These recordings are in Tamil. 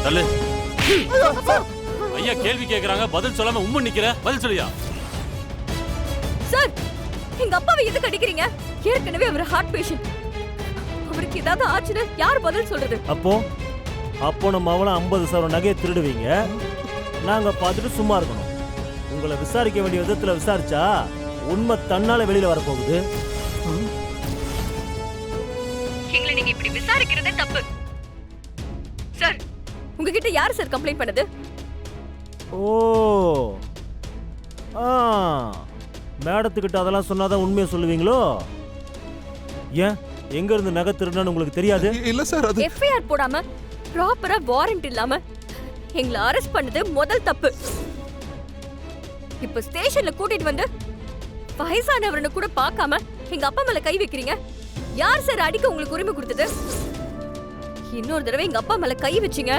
தள்ளு. ஐயா கேள்வி கேக்குறாங்க, பதில் சொல்லாம உம்மன் நிக்கிற. பதில் சொல்லியா? சார், எங்க அப்பாவை எதுக்கு அடிக்கிறீங்க? ஏற்கனவே அவர் ஹார்ட் பேஷண்ட். அவருக்கு ஏதாவது ஆச்சுன்னா யார் பதில் சொல்றது? அப்போ நம்ம அவளை 50,000 நகையை திருடுவீங்க, நாங்க பார்த்துட்டு சும்மா இருக்கணும். உங்களை விசாரிக்க வேண்டிய விதத்துல விசாரிச்சா உண்மை தன்னால வெளியில வரப்போகுது. எங்களை நீங்க இப்படி விசாரிக்கிறதே தப்பு. சார், உங்ககிட்ட யார் சார் கம்ப்ளைண்ட் பண்ணது? ஓ, மேடத்துக்கிட்ட அதெல்லாம் சொன்னாதான் உண்மையை சொல்லுவீங்களோ? ஏன் எங்க இருந்து நகை திருடன்னு உங்களுக்கு தெரியாது? இல்ல சார், அது எஃப்ஐஆர் போடாம ப்ராப்பரா வாரண்ட் இல்லாம எங்களை அரெஸ்ட் பண்ணது முதல் தப்பு. இப்ப ஸ்டேஷன்ல கூட்டிட்டு வந்து வயசானவரனை கூட பார்க்காம எங்க அப்பா மேல கை வைக்கிறீங்க. யார் சார் அடிக்க உங்களுக்கு உரிமை கொடுத்தது? இன்னொரு தடவை எங்க அப்பா மேல கை வச்சீங்க,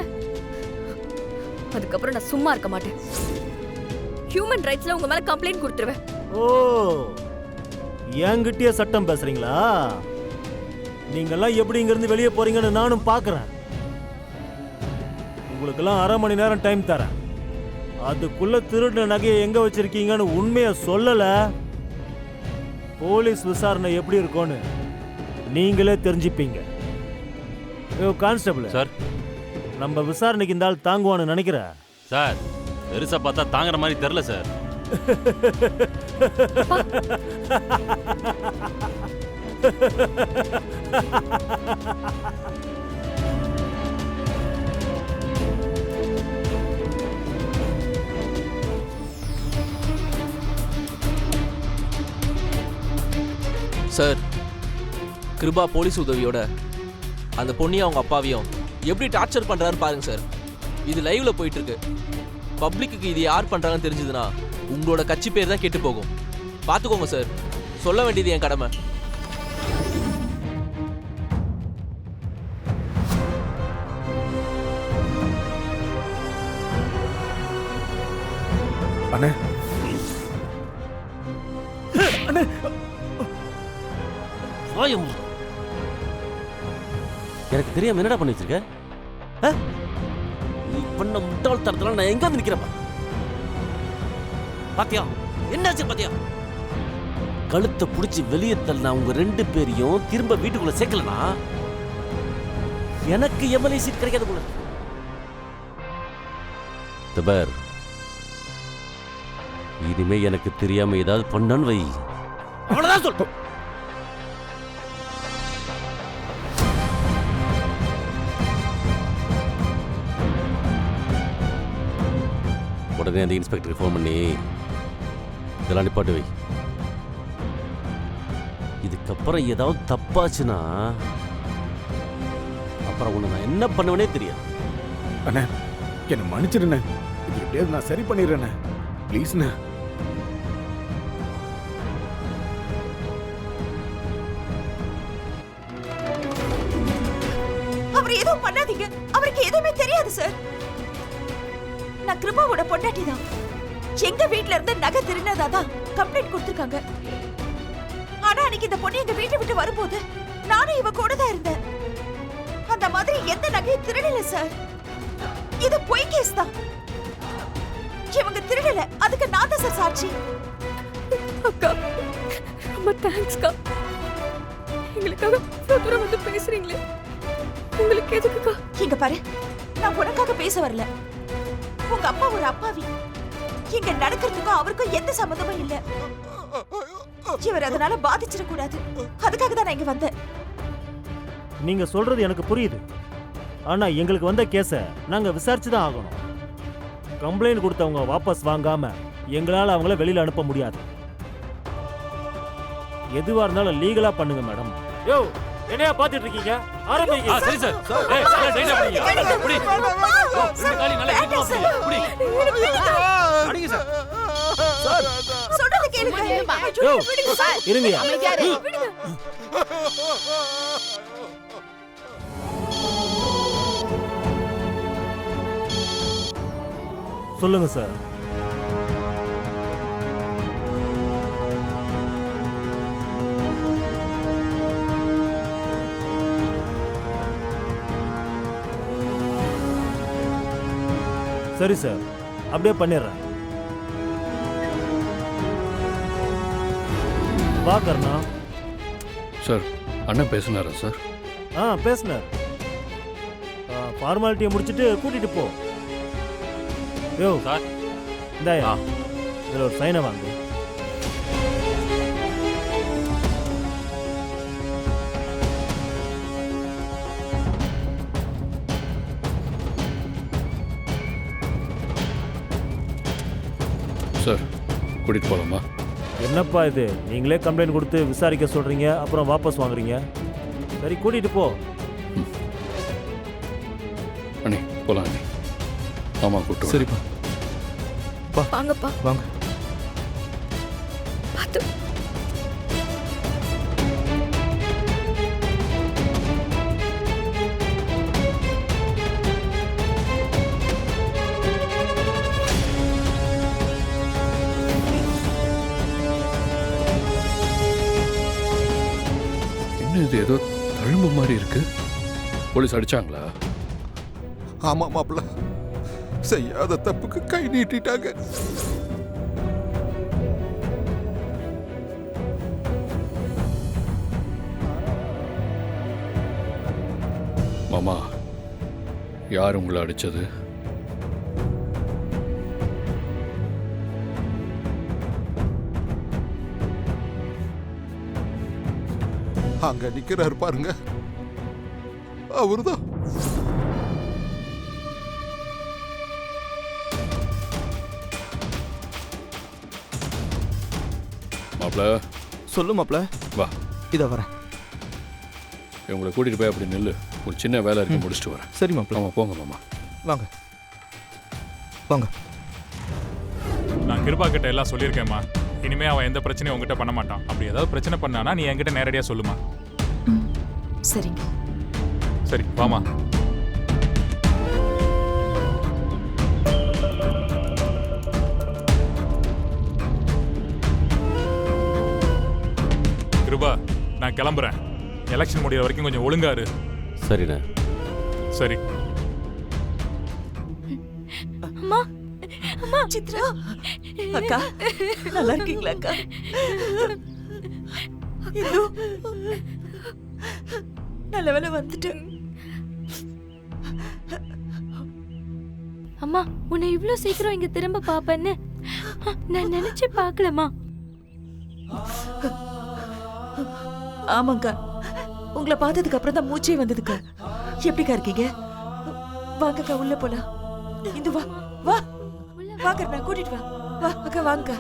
அதுக்கப்புறம் நான் சும்மா இருக்க மாட்டேன். ஹியூமன் ரைட்ஸ்ல உங்க மேல கம்ப்ளைண்ட் கொடுத்துருவேன். ஓ, என்கிட்டயே சட்டம் பேசுறீங்களா? நீங்கெல்லாம் எப்படி இங்க இருந்து வெளியே போறீங்கன்னு நானும் பாக்குறேன். உங்களுக்கெல்லாம் 1/2 மணி நேரம் டைம் தரேன். அதுக்குள்ள திருடின நகையை எங்க வச்சிருக்கீங்கன்னு உண்மையை சொல்லல, போலீஸ் விசாரணை எப்படி இருக்கும்னு நீங்களே தெரிஞ்சுப்பீங்க. கான்ஸ்டபிள் சார், நம்ம விசாரணைக்கு இந்த ஆள் தாங்குவான்னு நினைக்கிற? சார், பெருசா பார்த்தா தாங்குற மாதிரி தெரியல சார். சார், கிருபா போலீஸ் உதவியோட அந்த பொண்ணையும் அவங்க அப்பாவையும் எப்படி டார்ச்சர் பண்றாருன்னு பாருங்க சார். இது லைவ்ல போயிட்டு இருக்கு. பப்ளிக்கு இது யார் பண்றாங்கன்னு தெரிஞ்சதுன்னா உங்களோட கட்சி பேர் தான் கெட்டு போகும். பாத்துக்கோங்க சார், சொல்ல வேண்டியது என் கடமை. அண்ணே, அண்ணே, எனக்கு தெரியாம என்னடா பண்ணி வச்சிருக்க? நீ பண்ண முட்டாள் தரத்துல நான் எங்க நிக்கிறப்ப பாத்தியா? என்னாச்சு பாத்தியா? கழுத்தை புடிச்சு வெளியே தள்ளனா உங்க 2 பேரையும் திரும்ப வீட்டுக்குள்ள சேர்க்கலனா எனக்கு எம்எல்ஏ சீட் கிடைக்காது போல. தபர், இனிமே எனக்கு தெரியாம ஏதாவது பண்ணான்னு வை, அவ்வளவுதான் சொல்றேன். உடனே அந்த இன்ஸ்பெக்டருக்கு ஃபோன் பண்ணி இதெல்லாம் நிப்பாட்டு வை. இதுக்கப்புறம் ஏதாவது தப்பாச்சுன்னா அப்புறம் உன்னை நான் என்ன பண்ணுவேனே தெரியாது. அண்ணே, என்ன மன்னிச்சிடுண்ணே. இது எப்படியாவது நான் சரி பண்ணிடுறேண்ணே. ப்ளீஸ்ண்ணே. அவர் எதுவும் பண்ணாதீங்க. அவருக்கு எதுவுமே தெரியாது சார். நான் கிருபாவோட பொண்டாட்டி தான். எங்க வீட்ல இருந்து நகை திருடினதாதான் கம்ப்ளைண்ட் கொடுத்திருக்காங்க. ஆனா அன்னைக்கு இந்த பொண்ணு எங்க வீட்டை விட்டு வரும்போது நானும் இவ கூட தான் இருந்தேன். அந்த மாதிரி எந்த நகையும் திருடல சார். இது பொய் கேஸ் தான். இவங்க திருடல, அதுக்கு நான் தான் சார் சாட்சி. அக்கா, ரொம்ப தேங்க்ஸ்க்கா. எங்களுக்காக தூரம் வந்து பேசுறீங்களே, உங்களுக்கு எதுக்குக்கா? இங்க பாரு, நான் உனக்காக பேச வரல. உங்க அப்பா ஒரு அப்பாவி. இங்க நடக்கிறதுக்கும் அவருக்கும் எந்த சம்மந்தமும் இல்ல. இவர் அதனால பாதிச்சிட கூடாது. அதுக்காக தான் நான் இங்க வந்தேன். நீங்க சொல்றது எனக்கு புரியுது. ஆனா எங்களுக்கு வந்த கேஸ நாங்க விசாரிச்சுதான் ஆகணும். கம்ப்ளைண்ட் கொடுத்தவங்க வாபஸ் வாங்காம எங்களால அவங்கள வெளியில அனுப்ப முடியாது. எதுவா இருந்தாலும் லீகலா பண்ணுங்க மேடம். யோ, என்னையா பாத்துட்டு இருக்கீங்க? ஆரம்பிங்க. சரி சார். ஏய், டைட்டா பிடிங்க. புடி. இந்த காலி நல்லா இழுக்குமா புடி. அடிங்க சார். சார், சொல்றது கேளுங்க. யோ, இருங்க. அமைதியா இரு. சொல்லுங்க சார். சரி சார், அப்படியே பண்ணிடுறேன். வா கர்ணா. சார் அண்ணன் பேசினாரா சார்? பேசினார். ஃபார்மாலிட்டியை முடிச்சுட்டு கூட்டிட்டு போ. யோ சார். இந்தாயா, இதில் ஒரு சைனை வாங்க. சார் கூட்டிட்டு போகலாமா? என்னப்பா இது, நீங்களே கம்ப்ளைண்ட் கொடுத்து விசாரிக்க சொல்றீங்க, அப்புறம் வாபஸ் வாங்குறீங்க. சரி கூட்டிட்டு போ. அண்ணே போகலாம் அண்ணே. ஆமாம் கூப்பிட்டு சரிப்பா. வாங்கப்பா. வாங்க. பார்த்து. என்ன இது ஏதோ தழும்பு மாதிரி இருக்கு? போலீஸ் அடிச்சாங்களா? ஆமா மாப்பிள்ள, செய்யாத தப்புக்கு கை நீட்டிட்டாங்க. மாமா யார் உங்களை அடிச்சது? அங்க நிக்கிறாரு பாருங்க, அவருதான். மாப்பிள சொல்லு மாப்ள. வா, இத வரேன். உங்களை கூட்டிட்டு போய் அப்படி நில்லு. ஒரு சின்ன வேலை இருக்கு, முடிச்சுட்டு வரேன். சரி மாப்ள. ஆமா போங்க மாமா. வாங்க வாங்க. நான் கிருபா கிட்ட எல்லாம் சொல்லியிருக்கேம்மா. இனிமே அவன் எந்த பிரச்சனையும் உங்ககிட்ட பண்ண மாட்டான். அப்படி ஏதாவது பிரச்சனை பண்ணானா நீ என்கிட்ட நேரடியாக சொல்லுமா. சரிங்க. சரி வாமா. கிருபா நான் கிளம்புறேன். எலெக்ஷன் முடிகிற வரைக்கும் கொஞ்சம் ஒழுங்கா இரு. சரிண்ணே. சரி. அம்மா, அம்மா. சித்ரா அக்கா, நல்லா இருக்கீங்களா அக்கா? இந்து, நல்ல வேலை வந்துட்டேன். அம்மா, உன்னை இவ்ளோ சீக்கிரம் இங்க திரும்ப பாப்பேன்னு நான் நினைச்சு பார்க்கலம்மா. ஆமாங்கா, உங்களை பார்த்ததுக்கு அப்புறம் தான் மூச்சே வந்ததுக்கா. எப்படிக்கா இருக்கீங்க? வாங்கக்கா, உள்ள போலாம். இந்து வா வா. வாங்க, நான் கூட்டிட்டு வா. வா அக்கா, வாங்கக்கா.